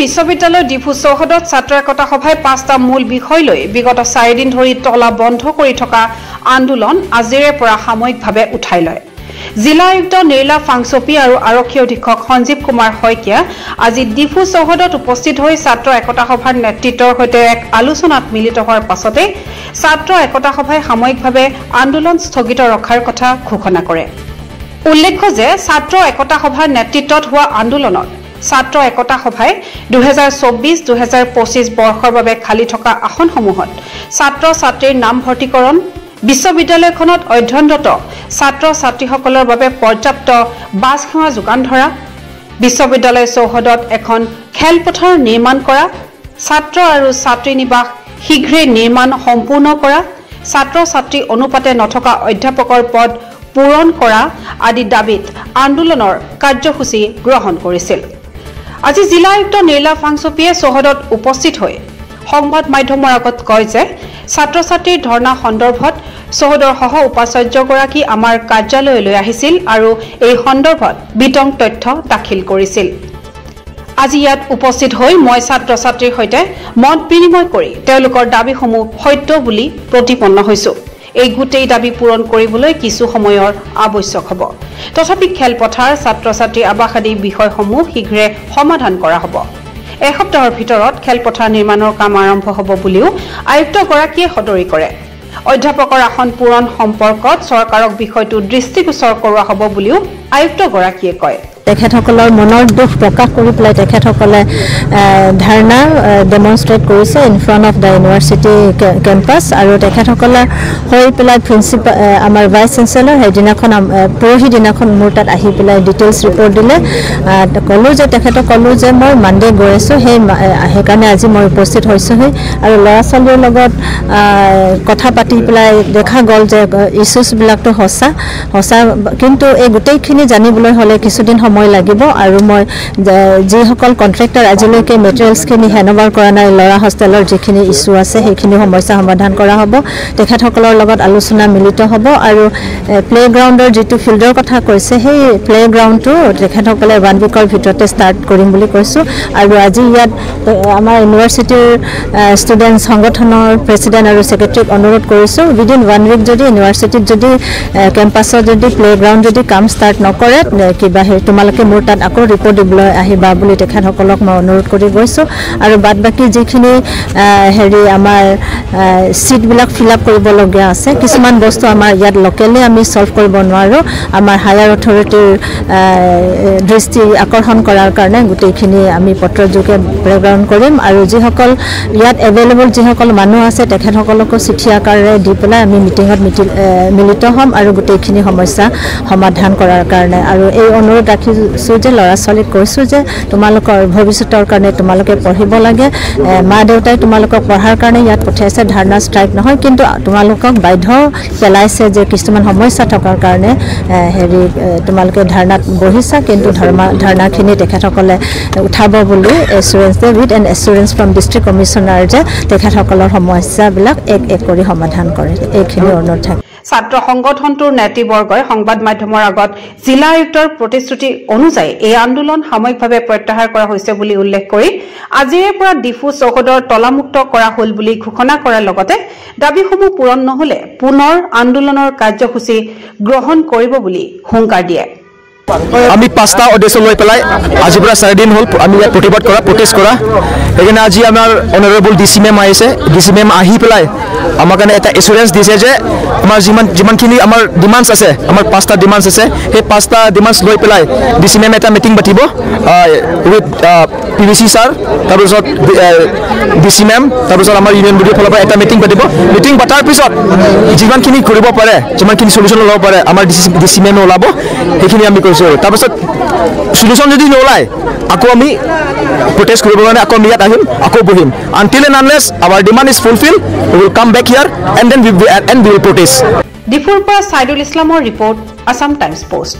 বিশ্ববিদ্যালয় ডিফু চৌহদত ছাত্ৰ একতা সভাই 5টা মূল বিষয় লৈ বিগত 4 দিন ধৰি তলা বন্ধ কৰি থকা আন্দোলন আজিৰে পৰা সাময়িকভাৱে উঠাই লয়। জিলা আয়ুক্ত নিৰ্লা ফাংচপি আৰু আৰক্ষী অধীক্ষক সঞ্জীৱ কুমাৰ শইকীয়া আজি ডিফু চৌহদত উপস্থিত হৈ ছাত্ৰ একতা সভাৰ নেতৃত্বৰ সৈতে এক আলোচনাত মিলিত হোৱাৰ পাছতে ছাত্ৰ একতা সভাই সাময়িকভাৱে আন্দোলন স্থগিত ৰখাৰ কথা ঘোষণা কৰে। উল্লেখ্য যে ছাত্ৰ একতা সভাৰ নেতৃত্বত হোৱা আন্দোলনত ছাত্ৰ একতা সভাই 2024-2025 বৰ্ষৰ বাবে খালি থকা আসনসমূহত ছাত্ৰ ছাত্ৰীৰ নাম ভৰ্তিকৰণ, বিশ্ববিদ্যালয়খনত অধ্যয়নৰত ছাত্ৰ ছাত্ৰীসকলৰ বাবে পৰ্যাপ্ত বাছ সেৱা যোগান ধৰা, বিশ্ববিদ্যালয় চৌহদত এখন খেলপথাৰ নিৰ্মাণ কৰা, ছাত্ৰ আৰু ছাত্ৰী নিবাস শীঘ্ৰে নিৰ্মাণ সম্পূৰ্ণ কৰা, ছাত্ৰ ছাত্ৰী অনুপাতে নথকা অধ্যাপকৰ পদ পূৰণ কৰা আদি দাবীত আন্দোলনৰ কাৰ্যসূচী গ্ৰহণ কৰিছিল। আজি জিলা আয়ুক্ত নিৰ্লা ফাংচপিয়ে চৌহদত উপস্থিত হৈ সংবাদ মাধ্যমৰ আগত কয় যে ছাত্ৰ ছাত্ৰীৰ ধৰ্ণা সন্দৰ্ভত চৌহদৰ সহ উপাচাৰ্যগৰাকী আমাৰ কাৰ্যালয়লৈ আহিছিল আৰু এই সন্দৰ্ভত বিতং তথ্য দাখিল কৰিছিল। আজি ইয়াত উপস্থিত হৈ মই ছাত্ৰ ছাত্ৰীৰ সৈতে মত বিনিময় কৰি তেওঁলোকৰ দাবীসমূহ সত্য বুলি প্ৰতিপন্ন হৈছো। এই গোটেই দাবী পূৰণ কৰিবলৈ কিছু সময়ৰ আৱশ্যক হ'ব। তথাপি খেলপথাৰ ছাত্ৰ ছাত্ৰী আৱাস আদি বিষয়সমূহ শীঘ্ৰে সমাধান কৰা হ'ব। এসপ্তাহৰ ভিতৰত খেলপথাৰ নিৰ্মাণৰ কাম আৰম্ভ হ'ব বুলিও আয়ুক্তগৰাকীয়ে সদৰি কৰে। অধ্যাপকৰ আসন পূৰণ সম্পৰ্কত চৰকাৰক বিষয়টো দৃষ্টিগোচৰ কৰোৱা হ'ব বুলিও আয়ুক্তগৰাকীয়ে কয়। তেখেতসকলৰ মনৰ দুখ প্ৰকাশ কৰি পেলাই তেখেতসকলে ধাৰণা ডেমনষ্ট্ৰেট কৰিছে in front of the university campus আৰু তেখেতসকলৰ হৈ পেলাই প্ৰিন্সিপাল আমাৰ ভাইচ চেঞ্চেলৰ সেইদিনাখন পৰহি দিনাখন মোৰ তাত আহি পেলাই ডিটেইলছ ৰিপৰ্ট দিলে। ক'লোঁ যে তেখেতক ক'লোঁ যে মই মানডে গৈ আছোঁ, সেইকাৰণে আজি মই উপস্থিত হৈছোঁহি আৰু ল'ৰা ছোৱালীৰ লগত কথা পাতি পেলাই দেখা গ'ল যে ইছ্যুছবিলাকতো সঁচা কিন্তু এই গোটেইখিনি জানিবলৈ হ'লে কিছুদিন সময় লাগিব আৰু মই যিসকল কণ্ট্ৰেক্টৰ আজিলৈকে মেটেৰিয়েলছখিনি হেণ্ডঅভাৰ কৰা নাই, ল'ৰা হোষ্টেলৰ যিখিনি ইছ্যু আছে সেইখিনি সমস্যা সমাধান কৰা হ'ব। তেখেতসকলৰ লগত আলোচনা মিলিত হ'ব আৰু প্লেগ্ৰাউণ্ডৰ যিটো ফিল্ডৰ কথা কৈছে সেই প্লেগ্ৰাউণ্ডটো তেখেতসকলে 1 উইকৰ ভিতৰতে ষ্টাৰ্ট কৰিম বুলি কৈছোঁ। আৰু আজি ইয়াত আমাৰ ইউনিভাৰ্চিটিৰ ষ্টুডেণ্টছ সংগঠনৰ প্ৰেছিডেণ্ট আৰু ছেক্ৰেটেৰীক অনুৰোধ কৰিছোঁ উইদিন 1 উইক যদি ইউনিভাৰ্চিটিত যদি কেম্পাছত যদি প্লেগ্ৰাউণ্ড যদি কাম ষ্টাৰ্ট নকৰে কিবা তোমালোকে মোৰ তাত আকৌ ৰিপৰ্ট দিবলৈ আহিবা বুলি তেখেতসকলক মই অনুৰোধ কৰি গৈছোঁ। আৰু বাদ বাকী যিখিনি আমাৰ ছিটবিলাক ফিল আপ কৰিবলগীয়া আছে, কিছুমান বস্তু আমাৰ ইয়াত লোকেলি আমি ছল্ভ কৰিব নোৱাৰোঁ, আমাৰ হায়াৰ অথৰিটিৰ দৃষ্টি আকৰ্ষণ কৰাৰ কাৰণে গোটেইখিনি আমি পত্ৰযোগে প্ৰেৰণ কৰিম আৰু যিসকল ইয়াত এভেইলেবল যিসকল মানুহ আছে তেখেতসকলকো চিঠি আকাৰে দি পেলাই আমি মিটিঙত মিলিত হ'ম আৰু গোটেইখিনি সমস্যা সমাধান কৰাৰ কাৰণে। আৰু এই অনুৰোধ ৰাখিছোঁ যে ল'ৰা ছোৱালীক কৈছোঁ যে তোমালোকৰ ভৱিষ্যতৰ কাৰণে তোমালোকে পঢ়িব লাগে, মা দেউতাই তোমালোকক পঢ়াৰ কাৰণে ইয়াত পঠিয়াইছে, ধাৰণা ষ্ট্ৰাইক নহয়, কিন্তু তোমালোকক বাধ্য পেলাইছে যে কিছুমান সমস্যা থকাৰ কাৰণে তোমালোকে ধাৰণাত বহিছা, কিন্তু ধাৰণাখিনি তেখেতসকলে উঠাব বুলি এছুৰেঞ্চ দিয়ে with an assurance from district commissioner যে তেখেতসকলৰ সমস্যাবিলাক এক কৰি সমাধান কৰে, এইখিনি অনুৰোধ থাকে। ছাত্ৰ সংগঠনটোৰ নেতৃবৰ্গই সংবাদ মাধ্যমৰ আগত জিলা আয়ুক্তৰ প্ৰতিশ্ৰুতি অনুযায়ী এই আন্দোলন সাময়িকভাৱে প্ৰত্যাহাৰ কৰা হৈছে বুলি উল্লেখ কৰি আজিৰে পৰা ডিফু চৌহদৰ তলামুক্ত কৰা হ'ল বুলি ঘোষণা কৰাৰ লগতে দাবীসমূহ পূৰণ নহ'লে পুনৰ আন্দোলনৰ কাৰ্যসূচী গ্ৰহণ কৰিব বুলি হুংকাৰ দিয়ে। আমি 5টা উদ্দেশ্য লৈ পেলাই আজিৰ পৰা 4 দিন হ'ল আমি ইয়াত প্ৰতিবাদ কৰা প্ৰটেষ্ট কৰা। সেইকাৰণে আজি আমাৰ অনাৰেবল ডিচি মেম আহিছে, ডিচি মেম আহি পেলাই আমাৰ কাৰণে এটা এছুৰেঞ্চ দিছে যে আমাৰ যিমানখিনি আমাৰ ডিমাণ্ডছ আছে, আমাৰ 5টা ডিমাণ্ডছ আছে, সেই 5টা ডিমাণ্ডছ লৈ পেলাই ডিচি মেম এটা মিটিং পাতিব উইথ PVC ছাৰ, তাৰপিছত ডিচি মেম, তাৰপিছত আমাৰ ইউনিয়ন বডিৰ ফালৰ পৰা এটা মিটিং পাতিব। মিটিং পতাৰ পিছত যিমানখিনি কৰিব পাৰে, যিমানখিনি চলিউশ্যন ল'ব পাৰে আমাৰ ডিচি মেমে ওলাব, সেইখিনি আমি কৰিছোঁ। তাৰপিছত চলিউশ্যন যদি নোলায় আকৌ আমি প্ৰটেষ্ট কৰিবৰ কাৰণে আকৌ আমি ইয়াত আহিম, আকৌ বহিম। Until and unless our demand is fulfil we will come back here and then we will protest. ডিফুৰ পৰা ছাইদুল ইছলামৰ ৰিপৰ্ট, আছাম টাইমছ পোষ্ট।